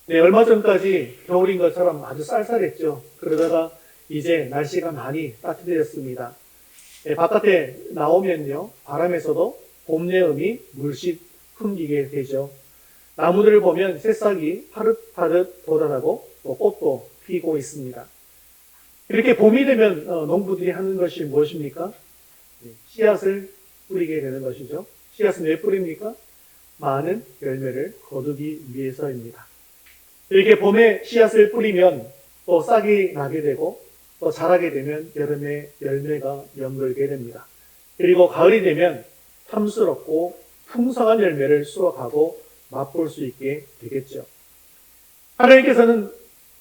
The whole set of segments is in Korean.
네, 얼마 전까지 겨울인 것처럼 아주 쌀쌀했죠. 그러다가 이제 날씨가 많이 따뜻해졌습니다. 네, 바깥에 나오면요, 바람에서도 봄 내음이 물씬 풍기게 되죠. 나무들을 보면 새싹이 파릇파릇 돋아나고 또 꽃도 피고 있습니다. 이렇게 봄이 되면 농부들이 하는 것이 무엇입니까? 네, 씨앗을 뿌리게 되는 것이죠. 씨앗은 왜 뿌립니까? 많은 열매를 거두기 위해서입니다. 이렇게 봄에 씨앗을 뿌리면 또 싹이 나게 되고 또 자라게 되면 여름에 열매가 연글게 됩니다. 그리고 가을이 되면 탐스럽고 풍성한 열매를 수확하고 맛볼 수 있게 되겠죠. 하나님께서는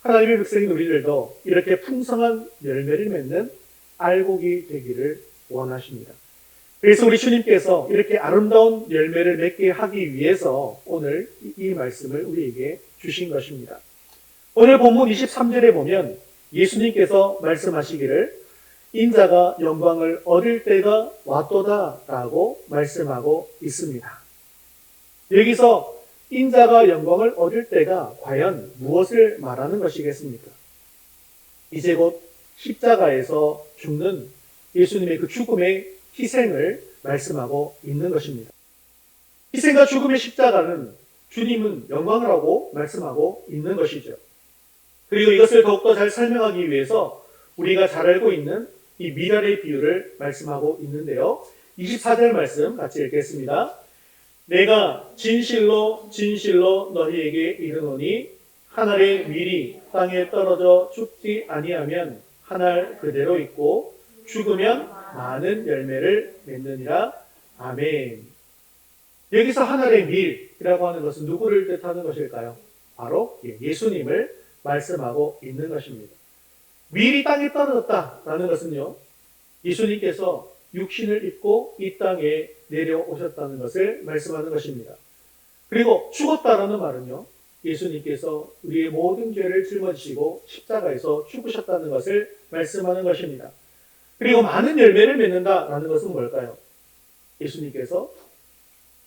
하나님의 백성인 우리들도 이렇게 풍성한 열매를 맺는 알곡이 되기를 원하십니다. 그래서 우리 주님께서 이렇게 아름다운 열매를 맺게 하기 위해서 오늘 이 말씀을 우리에게 주신 것입니다. 오늘 본문 23절에 보면 예수님께서 말씀하시기를 인자가 영광을 얻을 때가 왔도다 라고 말씀하고 있습니다. 여기서 인자가 영광을 얻을 때가 과연 무엇을 말하는 것이겠습니까? 이제 곧 십자가에서 죽는 예수님의 그 죽음의 희생을 말씀하고 있는 것입니다. 희생과 죽음의 십자가는 주님은 영광을 하고 말씀하고 있는 것이죠. 그리고 이것을 더욱더 잘 설명하기 위해서 우리가 잘 알고 있는 이 미랄의 비유를 말씀하고 있는데요. 24절 말씀 같이 읽겠습니다. 내가 진실로 진실로 너희에게 이르노니 한 알의 밀이 땅에 떨어져 죽지 아니하면 한 알 그대로 있고 죽으면 많은 열매를 맺느니라. 아멘. 여기서 한 알의 밀이라고 하는 것은 누구를 뜻하는 것일까요? 바로 예수님을 말씀하고 있는 것입니다. 밀이 땅에 떨어졌다라는 것은요, 예수님께서 육신을 입고 이 땅에 내려오셨다는 것을 말씀하는 것입니다. 그리고 죽었다라는 말은요, 예수님께서 우리의 모든 죄를 짊어지시고 십자가에서 죽으셨다는 것을 말씀하는 것입니다. 그리고 많은 열매를 맺는다라는 것은 뭘까요? 예수님께서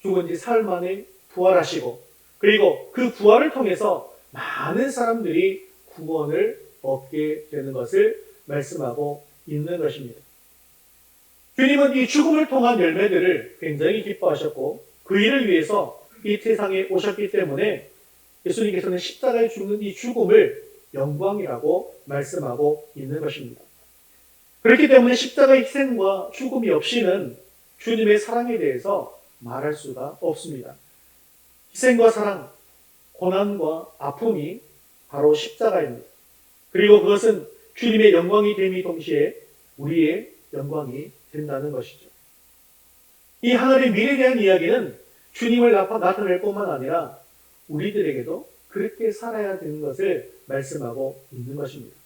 죽은 지 사흘 만에 부활하시고 그리고 그 부활을 통해서 많은 사람들이 구원을 얻게 되는 것을 말씀하고 있는 것입니다. 주님은 이 죽음을 통한 열매들을 굉장히 기뻐하셨고 그 일을 위해서 이 세상에 오셨기 때문에 예수님께서는 십자가에 죽는 이 죽음을 영광이라고 말씀하고 있는 것입니다. 그렇기 때문에 십자가의 희생과 죽음이 없이는 주님의 사랑에 대해서 말할 수가 없습니다. 희생과 사랑, 고난과 아픔이 바로 십자가입니다. 그리고 그것은 주님의 영광이 됨이 동시에 우리의 영광이 된다는 것이죠. 이 하늘의 미래에 대한 이야기는 주님을 나타낼 뿐만 아니라 우리들에게도 그렇게 살아야 되는 것을 말씀하고 있는 것입니다.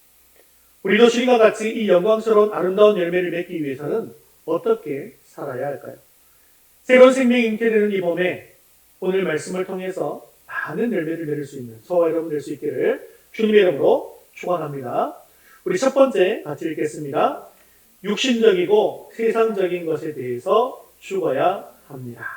우리도 주님과 같이 이 영광스러운 아름다운 열매를 맺기 위해서는 어떻게 살아야 할까요? 새로운 생명이 잉태되는 이 봄에 오늘 말씀을 통해서 많은 열매를 맺을 수 있는 저와 여러분 될 수 있기를 주님의 이름으로 축원합니다. 우리 첫 번째 같이 읽겠습니다. 육신적이고 세상적인 것에 대해서 죽어야 합니다.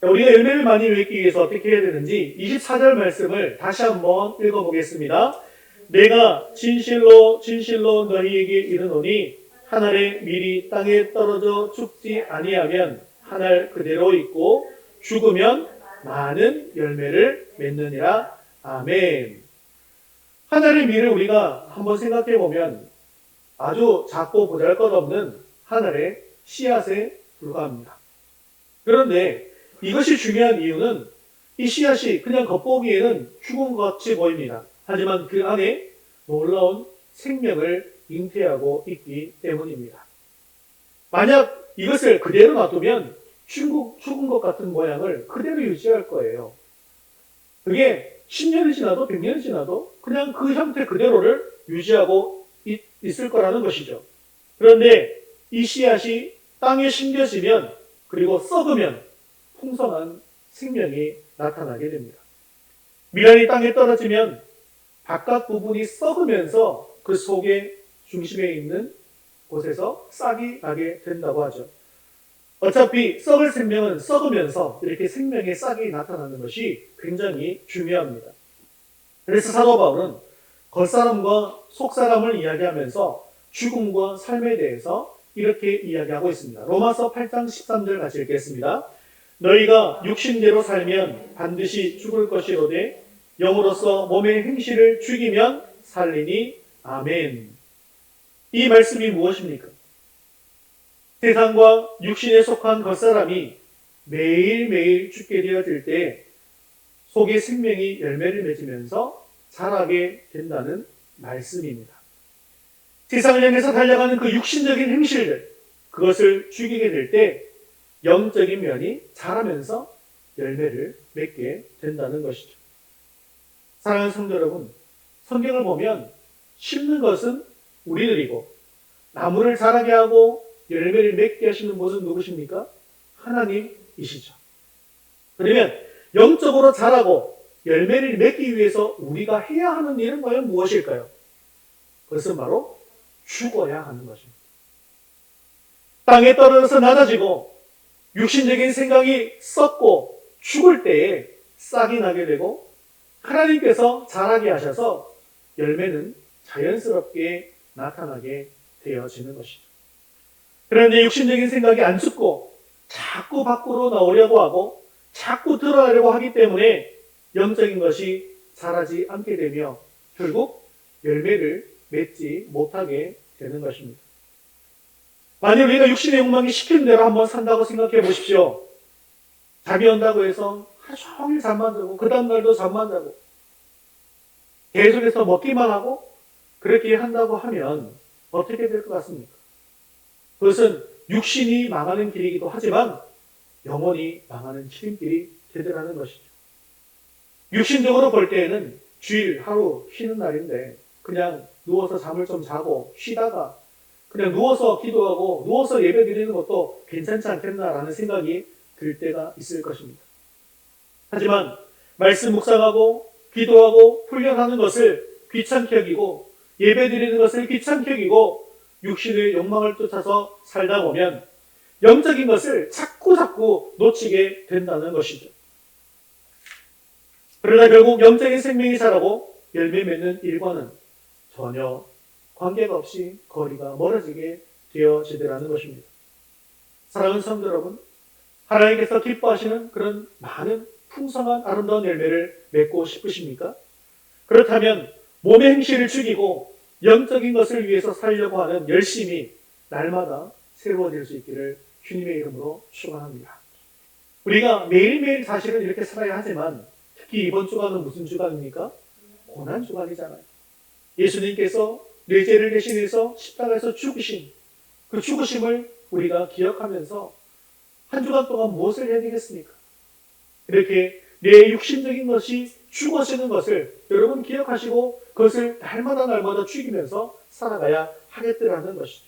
우리가 열매를 많이 맺기 위해서 어떻게 해야 되는지 24절 말씀을 다시 한번 읽어보겠습니다. 내가 진실로 진실로 너희에게 이르노니 한 알의 밀이 땅에 떨어져 죽지 아니하면 한 알 그대로 있고 죽으면 많은 열매를 맺느니라. 아멘. 한 알의 밀을 우리가 한번 생각해 보면 아주 작고 보잘것없는 한 알의 씨앗에 불과합니다. 그런데 이것이 중요한 이유는 이 씨앗이 그냥 겉보기에는 죽은 것 같이 보입니다. 하지만 그 안에 놀라운 생명을 잉태하고 있기 때문입니다. 만약 이것을 그대로 놔두면 죽은 것 같은 모양을 그대로 유지할 거예요. 그게 10년이 지나도 100년이 지나도 그냥 그 형태 그대로를 유지하고 있을 거라는 것이죠. 그런데 이 씨앗이 땅에 심겨지면 그리고 썩으면 풍성한 생명이 나타나게 됩니다. 미랄이 땅에 떨어지면 바깥 부분이 썩으면서 그 속에 중심에 있는 곳에서 싹이 나게 된다고 하죠. 어차피 썩을 생명은 썩으면서 이렇게 생명의 싹이 나타나는 것이 굉장히 중요합니다. 그래서 사도 바울은 겉사람과 속사람을 이야기하면서 죽음과 삶에 대해서 이렇게 이야기하고 있습니다. 로마서 8장 13절 같이 읽겠습니다. 너희가 육신대로 살면 반드시 죽을 것이로되 영으로서 몸의 행실을 죽이면 살리니. 아멘. 이 말씀이 무엇입니까? 세상과 육신에 속한 겉사람이 매일매일 죽게 되어질 때 속의 생명이 열매를 맺으면서 자라게 된다는 말씀입니다. 세상을 향해서 달려가는 그 육신적인 행실들, 그것을 죽이게 될 때 영적인 면이 자라면서 열매를 맺게 된다는 것이죠. 사랑하는 성도 여러분, 성경을 보면 심는 것은 우리들이고 나무를 자라게 하고 열매를 맺게 하시는 분은 누구십니까? 하나님이시죠. 그러면 영적으로 자라고 열매를 맺기 위해서 우리가 해야 하는 일은 과연 무엇일까요? 그것은 바로 죽어야 하는 것입니다. 땅에 떨어져서 낮아지고 육신적인 생각이 썩고 죽을 때에 싹이 나게 되고 하나님께서 자라게 하셔서 열매는 자연스럽게 나타나게 되어지는 것이죠. 그런데 육신적인 생각이 안 죽고 자꾸 밖으로 나오려고 하고 자꾸 드러나려고 하기 때문에 영적인 것이 자라지 않게 되며 결국 열매를 맺지 못하게 되는 것입니다. 만약 우리가 육신의 욕망이 시키는 대로 한번 산다고 생각해 보십시오. 잠이 온다고 해서 하루 종일 잠만 자고 그 다음날도 잠만 자고 계속해서 먹기만 하고 그렇게 한다고 하면 어떻게 될 것 같습니까? 그것은 육신이 망하는 길이기도 하지만 영혼이 망하는 지름길이 되더라는 것이죠. 육신적으로 볼 때에는 주일 하루 쉬는 날인데 그냥 누워서 잠을 좀 자고 쉬다가 그냥 누워서 기도하고 누워서 예배 드리는 것도 괜찮지 않겠나라는 생각이 들 때가 있을 것입니다. 하지만 말씀 묵상하고 기도하고 훈련하는 것을 귀찮게 여기고 예배 드리는 것을 귀찮게 여기고 육신의 욕망을 쫓아서 살다 보면 영적인 것을 자꾸 놓치게 된다는 것이죠. 그러나 결국 영적인 생명이 자라고 열매 맺는 일과는 전혀 관계가 없이 거리가 멀어지게 되어지더라는 것입니다. 사랑하는 성도 여러분, 하나님께서 기뻐하시는 그런 많은 풍성한 아름다운 열매를 맺고 싶으십니까? 그렇다면 몸의 행실을 죽이고 영적인 것을 위해서 살려고 하는 열심이 날마다 새로워질 수 있기를 주님의 이름으로 축원합니다. 우리가 매일매일 사실은 이렇게 살아야 하지만 특히 이번 주간은 무슨 주간입니까? 고난 주간이잖아요. 예수님께서 내 죄를 대신해서 십자가에서 죽으신 그 죽으심을 우리가 기억하면서 한 주간 동안 무엇을 해야 되겠습니까? 이렇게 내 육신적인 것이 죽어지는 것을 여러분 기억하시고 그것을 날마다 죽이면서 살아가야 하겠더라는 것이죠.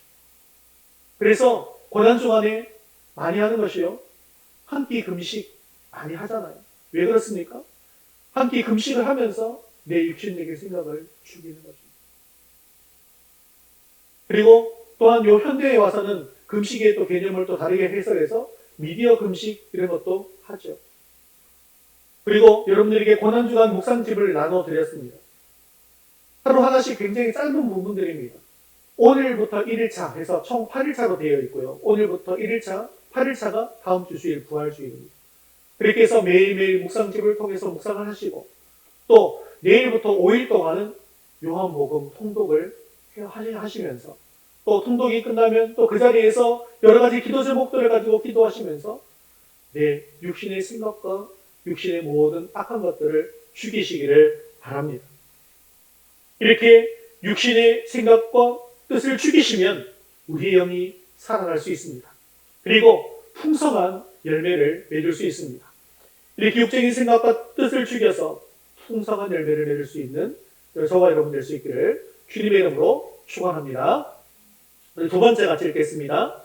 그래서 고난 주간에 많이 하는 것이요. 한 끼 금식 많이 하잖아요. 왜 그렇습니까? 한 끼 금식을 하면서 내 육신적인 생각을 죽이는 것입니다. 그리고 또한 요 현대에 와서는 금식의 또 개념을 또 다르게 해석해서 미디어 금식 이런 것도 하죠. 그리고 여러분들에게 고난주간 묵상집을 나눠드렸습니다. 하루 하나씩 굉장히 짧은 부분들입니다. 오늘부터 1일차 해서 총 8일차로 되어 있고요. 오늘부터 1일차, 8일차가 다음 주 주일 부활주일입니다. 그렇게 해서 매일매일 묵상집을 통해서 묵상을 하시고 또 내일부터 5일 동안은 요한복음 통독을 하시면서 또 통독이 끝나면 또 그 자리에서 여러 가지 기도 제목들을 가지고 기도하시면서 내 육신의 생각과 육신의 모든 악한 것들을 죽이시기를 바랍니다. 이렇게 육신의 생각과 뜻을 죽이시면 우리의 영이 살아날 수 있습니다. 그리고 풍성한 열매를 맺을 수 있습니다. 이렇게 육적인 생각과 뜻을 죽여서 풍성한 열매를 맺을 수 있는 저와 여러분 될 수 있기를 주님의 이름으로 축원합니다. 두 번째 같이 읽겠습니다.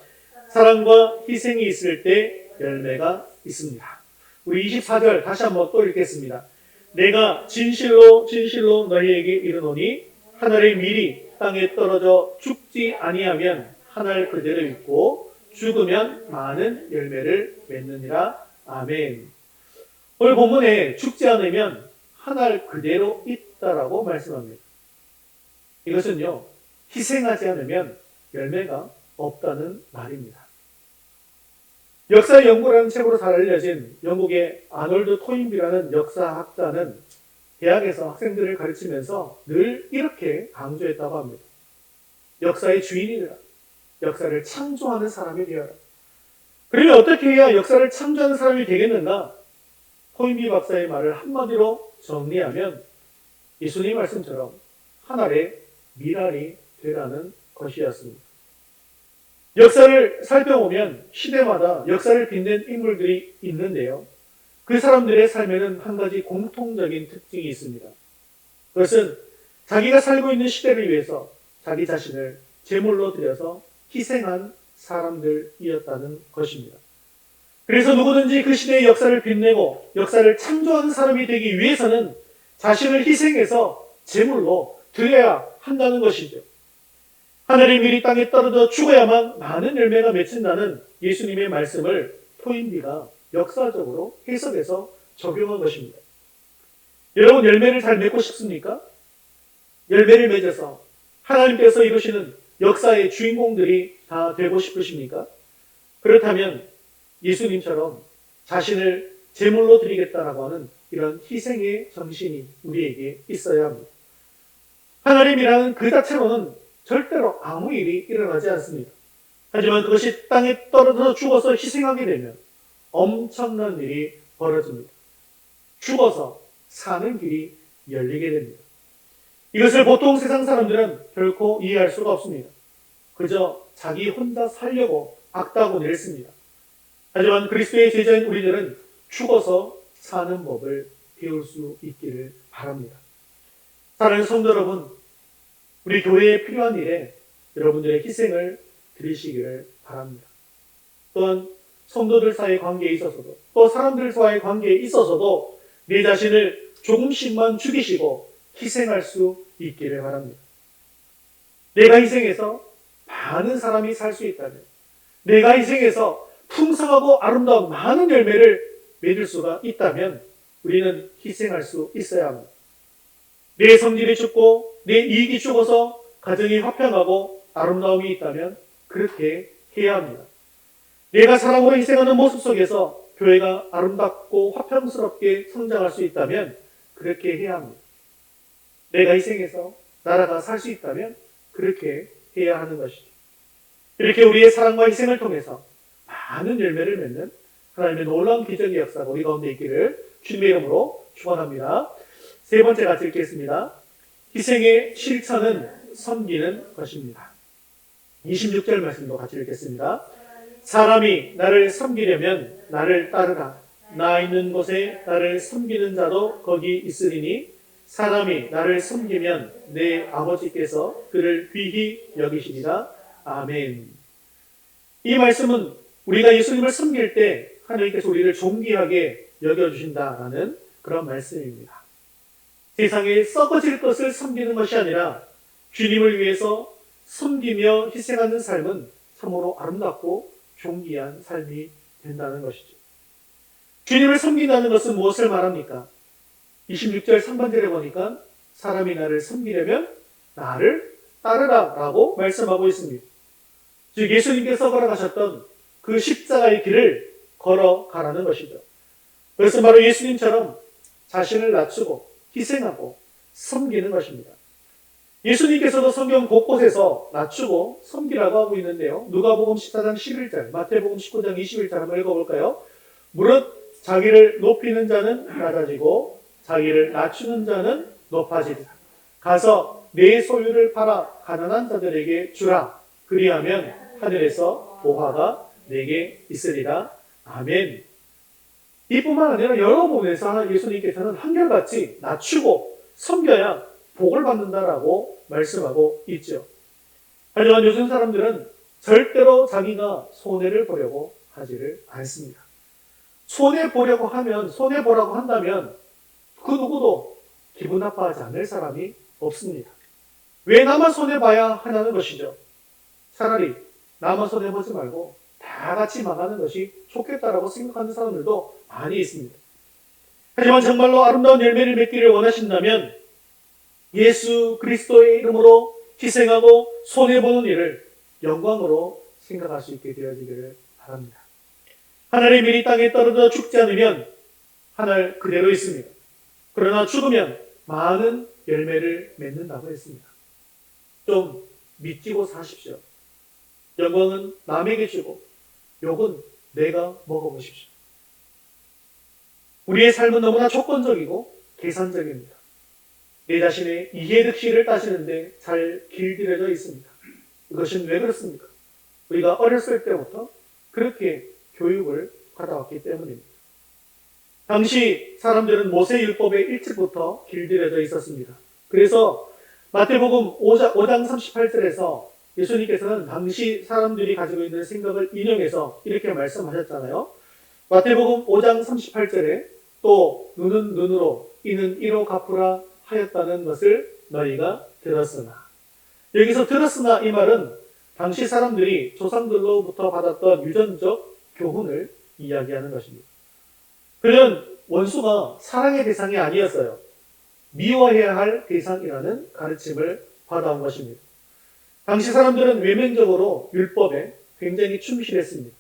사랑과 희생이 있을 때 열매가 있습니다. 우리 24절 다시 한번 또 읽겠습니다. 내가 진실로 너희에게 이르노니 하늘의 밀이 땅에 떨어져 죽지 아니하면 하늘 그대로 있고 죽으면 많은 열매를 맺느니라. 아멘. 오늘 본문에 죽지 않으면 한 알 그대로 있다라고 말씀합니다. 이것은요, 희생하지 않으면 열매가 없다는 말입니다. 역사 연구라는 책으로 잘 알려진 영국의 아놀드 토인비라는 역사학자는 대학에서 학생들을 가르치면서 늘 이렇게 강조했다고 합니다. 역사의 주인이 되라. 역사를 창조하는 사람이 되어라. 그러면 어떻게 해야 역사를 창조하는 사람이 되겠는가? 토인비 박사의 말을 한마디로 정리하면 예수님 말씀처럼 한 알의 미랄이 되라는 것이었습니다. 역사를 살펴보면 시대마다 역사를 빛낸 인물들이 있는데요. 그 사람들의 삶에는 한 가지 공통적인 특징이 있습니다. 그것은 자기가 살고 있는 시대를 위해서 자기 자신을 제물로 드려서 희생한 사람들이었다는 것입니다. 그래서 누구든지 그 시대의 역사를 빛내고 역사를 창조하는 사람이 되기 위해서는 자신을 희생해서 제물로 드려야 한다는 것이죠. 하늘의 밀이 땅에 떨어져 죽어야만 많은 열매가 맺힌다는 예수님의 말씀을 토인비가 역사적으로 해석해서 적용한 것입니다. 여러분, 열매를 잘 맺고 싶습니까? 열매를 맺어서 하나님께서 이루시는 역사의 주인공들이 다 되고 싶으십니까? 그렇다면 예수님처럼 자신을 제물로 드리겠다라고 하는 이런 희생의 정신이 우리에게 있어야 합니다. 하나님이라는 그 자체로는 절대로 아무 일이 일어나지 않습니다. 하지만 그것이 땅에 떨어져서 죽어서 희생하게 되면 엄청난 일이 벌어집니다. 죽어서 사는 길이 열리게 됩니다. 이것을 보통 세상 사람들은 결코 이해할 수가 없습니다. 그저 자기 혼자 살려고 악다고 냈습니다. 하지만 그리스도의 제자인 우리들은 죽어서 사는 법을 배울 수 있기를 바랍니다. 사랑하는 성도 여러분, 우리 교회에 필요한 일에 여러분들의 희생을 드리시기를 바랍니다. 또한 성도들 사이의 관계에 있어서도 또 사람들과의 관계에 있어서도 내 자신을 조금씩만 죽이시고 희생할 수 있기를 바랍니다. 내가 희생해서 많은 사람이 살 수 있다면, 내가 희생해서 풍성하고 아름다운 많은 열매를 맺을 수가 있다면 우리는 희생할 수 있어야 합니다. 내 성질이 죽고 내 이익이 죽어서 가정이 화평하고 아름다움이 있다면 그렇게 해야 합니다. 내가 사랑으로 희생하는 모습 속에서 교회가 아름답고 화평스럽게 성장할 수 있다면 그렇게 해야 합니다. 내가 희생해서 나라가 살 수 있다면 그렇게 해야 하는 것이죠. 이렇게 우리의 사랑과 희생을 통해서 많은 열매를 맺는 하나님의 놀라운 기적의 역사가 우리 가운데 있기를 주님의 이름으로 축원합니다. 세 번째 같이 읽겠습니다. 희생의 실천은 섬기는 것입니다. 26절 말씀도 같이 읽겠습니다. 사람이 나를 섬기려면 나를 따르라. 나 있는 곳에 나를 섬기는 자도 거기 있으리니 사람이 나를 섬기면 내 아버지께서 그를 귀히 여기시리라. 아멘. 이 말씀은 우리가 예수님을 섬길 때 하나님께서 우리를 존귀하게 여겨주신다라는 그런 말씀입니다. 세상에 썩어질 것을 섬기는 것이 아니라 주님을 위해서 섬기며 희생하는 삶은 참으로 아름답고 존귀한 삶이 된다는 것이죠. 주님을 섬긴다는 것은 무엇을 말합니까? 26절 3번절에 보니까 사람이 나를 섬기려면 나를 따르라 라고 말씀하고 있습니다. 즉 예수님께서 걸어가셨던 그 십자가의 길을 걸어가라는 것이죠. 그래서 바로 예수님처럼 자신을 낮추고 희생하고 섬기는 것입니다. 예수님께서도 성경 곳곳에서 낮추고 섬기라고 하고 있는데요. 누가복음 14장 11절, 마태복음 19장 21절 한번 읽어볼까요? 무릇 자기를 높이는 자는 낮아지고 자기를 낮추는 자는 높아지리라. 가서 내 소유를 팔아 가난한 자들에게 주라. 그리하면 하늘에서 보화가 내게 있으리라. 아멘. 이뿐만 아니라 여러 부분에서 예수님께서는 한결같이 낮추고 섬겨야 복을 받는다라고 말씀하고 있죠. 하지만 요즘 사람들은 절대로 자기가 손해를 보려고 하지를 않습니다. 손해보려고 하면, 손해보라고 한다면 그 누구도 기분 나빠하지 않을 사람이 없습니다. 왜 나만 손해봐야 하냐는 것이죠. 차라리 나만 손해보지 말고 다 같이 망하는 것이 좋겠다라고 생각하는 사람들도 많이 있습니다. 하지만 정말로 아름다운 열매를 맺기를 원하신다면 예수 그리스도의 이름으로 희생하고 손해보는 일을 영광으로 생각할 수 있게 되어지기를 바랍니다. 하늘의 밀이 땅에 떨어져 죽지 않으면 하늘 그대로 있습니다. 그러나 죽으면 많은 열매를 맺는다고 했습니다. 좀 믿기고 사십시오. 영광은 남에게 주고 욕은 내가 먹어보십시오. 우리의 삶은 너무나 조건적이고 계산적입니다. 내 자신의 이해득실을 따지는데 잘 길들여져 있습니다. 이것은 왜 그렇습니까? 우리가 어렸을 때부터 그렇게 교육을 받아왔기 때문입니다. 당시 사람들은 모세율법의 일찍부터 길들여져 있었습니다. 그래서 마태복음 5장 38절에서 예수님께서는 당시 사람들이 가지고 있는 생각을 인용해서 이렇게 말씀하셨잖아요. 마태복음 5장 38절에 또 눈은 눈으로 이는 이로 갚으라 하였다는 것을 너희가 들었으나, 여기서 들었으나 이 말은 당시 사람들이 조상들로부터 받았던 유전적 교훈을 이야기하는 것입니다. 그는 원수가 사랑의 대상이 아니었어요. 미워해야 할 대상이라는 가르침을 받아온 것입니다. 당시 사람들은 외면적으로 율법에 굉장히 충실했습니다.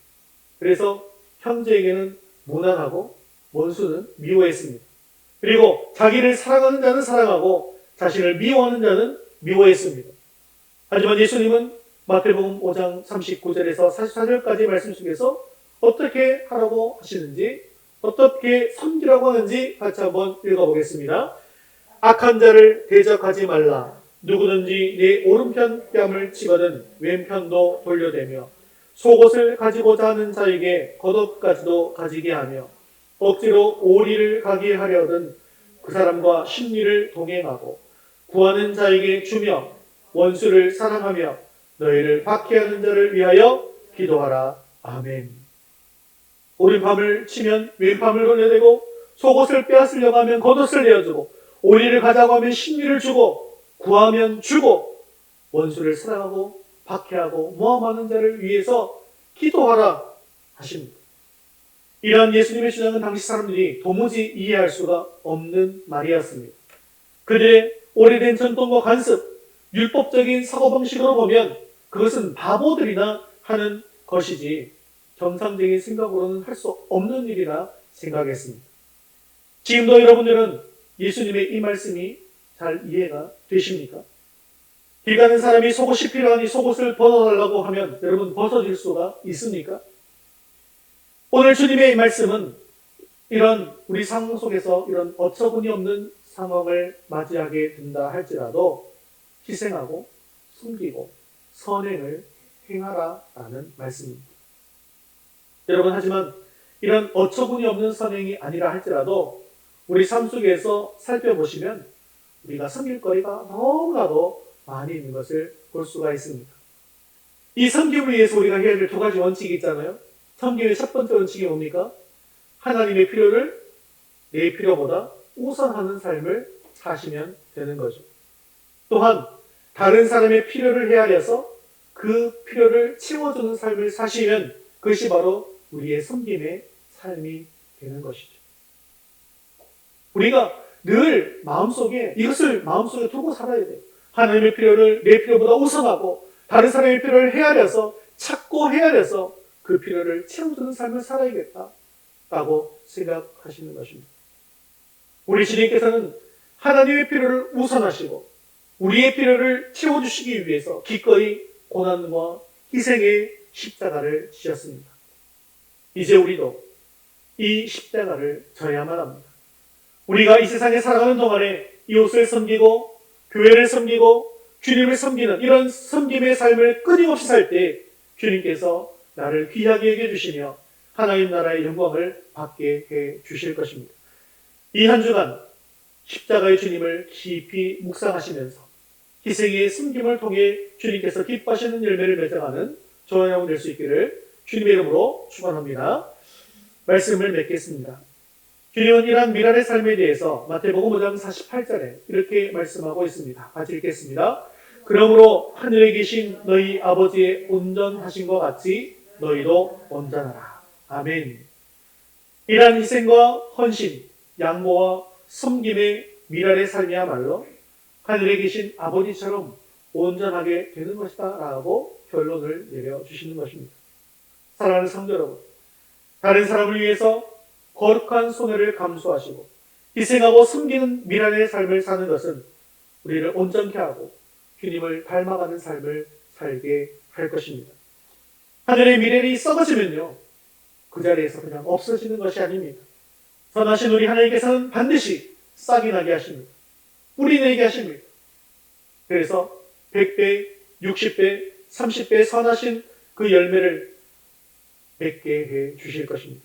그래서 형제에게는 무난하고 원수는 미워했습니다. 그리고 자기를 사랑하는 자는 사랑하고 자신을 미워하는 자는 미워했습니다. 하지만 예수님은 마태복음 5장 39절에서 44절까지 말씀 속에서 어떻게 하라고 하시는지, 어떻게 섬기라고 하는지 같이 한번 읽어보겠습니다. 악한 자를 대적하지 말라. 누구든지 내 오른편 뺨을 치거든 왼편도 돌려대며 속옷을 가지고자 하는 자에게 겉옷까지도 가지게 하며 억지로 오리를 가게 하려든 그 사람과 심리를 동행하고 구하는 자에게 주며 원수를 사랑하며 너희를 박해하는 자를 위하여 기도하라. 아멘. 오른밤을 치면 왼밤을 돌려대고 속옷을 빼앗으려고 하면 겉옷을 내어주고 오리를 가자고 하면 심리를 주고 구하면 주고 원수를 사랑하고 박해하고 모함하는 자를 위해서 기도하라 하십니다. 이러한 예수님의 주장은 당시 사람들이 도무지 이해할 수가 없는 말이었습니다. 그들의 오래된 전통과 관습, 율법적인 사고방식으로 보면 그것은 바보들이나 하는 것이지 정상적인 생각으로는 할 수 없는 일이라 생각했습니다. 지금도 여러분들은 예수님의 이 말씀이 잘 이해가 되십니까? 길 가는 사람이 속옷이 필요하니 속옷을 벗어달라고 하면 여러분 벗어질 수가 있습니까? 오늘 주님의 이 말씀은 이런 우리 상황 속에서 이런 어처구니 없는 상황을 맞이하게 된다 할지라도 희생하고 숨기고 선행을 행하라라는 말씀입니다. 여러분, 하지만 이런 어처구니 없는 선행이 아니라 할지라도 우리 삶 속에서 살펴보시면 우리가 섬길 거리가 너무나도 많이 있는 것을 볼 수가 있습니다. 이 섬김을 위해서 우리가 해야 될 두 가지 원칙이 있잖아요. 섬김의 첫 번째 원칙이 뭡니까? 하나님의 필요를 내 필요보다 우선하는 삶을 사시면 되는 거죠. 또한 다른 사람의 필요를 헤아려서 그 필요를 채워주는 삶을 사시면 그것이 바로 우리의 섬김의 삶이 되는 것이죠. 우리가 늘 마음속에 이것을 마음속에 두고 살아야 돼요. 하나님의 필요를 내 필요보다 우선하고 다른 사람의 필요를 헤아려서 찾고 헤아려서 그 필요를 채워주는 삶을 살아야겠다라고 생각하시는 것입니다. 우리 주님께서는 하나님의 필요를 우선하시고 우리의 필요를 채워주시기 위해서 기꺼이 고난과 희생의 십자가를 지셨습니다. 이제 우리도 이 십자가를 져야만 합니다. 우리가 이 세상에 살아가는 동안에 이웃을 섬기고 교회를 섬기고 주님을 섬기는 이런 섬김의 삶을 끊임없이 살 때 주님께서 나를 귀하게 여겨주시며 하나님 나라의 영광을 받게 해 주실 것입니다. 이 한 주간 십자가의 주님을 깊이 묵상하시면서 희생의 섬김을 통해 주님께서 기뻐하시는 열매를 맺어가는 저와 여러분 될 수 있기를 주님의 이름으로 축원합니다. 말씀을 맺겠습니다. 주님은 이러한 미랄의 삶에 대해서 마태복음 5장 48절에 이렇게 말씀하고 있습니다. 같이 읽겠습니다. 그러므로 하늘에 계신 너희 아버지의 온전하신 것 같이 너희도 온전하라. 아멘. 이러한 희생과 헌신, 양보와 섬김의 미랄의 삶이야말로 하늘에 계신 아버지처럼 온전하게 되는 것이다 라고 결론을 내려주시는 것입니다. 사랑하는 성도 여러분, 다른 사람을 위해서 거룩한 손해를 감수하시고 희생하고 섬기는 미랄의 삶을 사는 것은 우리를 온전케 하고 주님을 닮아가는 삶을 살게 할 것입니다. 하늘의 미랄이 썩어지면요, 그 자리에서 그냥 없어지는 것이 아닙니다. 선하신 우리 하나님께서는 반드시 싹이 나게 하십니다. 뿌리 내게 하십니다. 그래서 100배, 60배, 30배 선하신 그 열매를 맺게 해 주실 것입니다.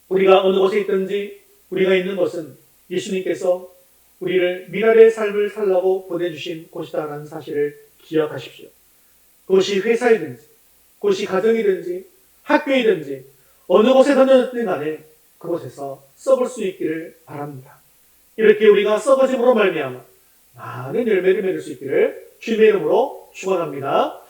우리가 어느 곳에 있든지 우리가 있는 곳은 예수님께서 우리를 미랄의 삶을 살라고 보내주신 곳이다라는 사실을 기억하십시오. 그것이 회사이든지, 그것이 가정이든지, 학교이든지, 어느 곳에 던졌든 간에 그곳에서 썩을 수 있기를 바랍니다. 이렇게 우리가 썩어짐으로 말미암아 많은 열매를 맺을 수 있기를 주님의 이름으로 축원합니다.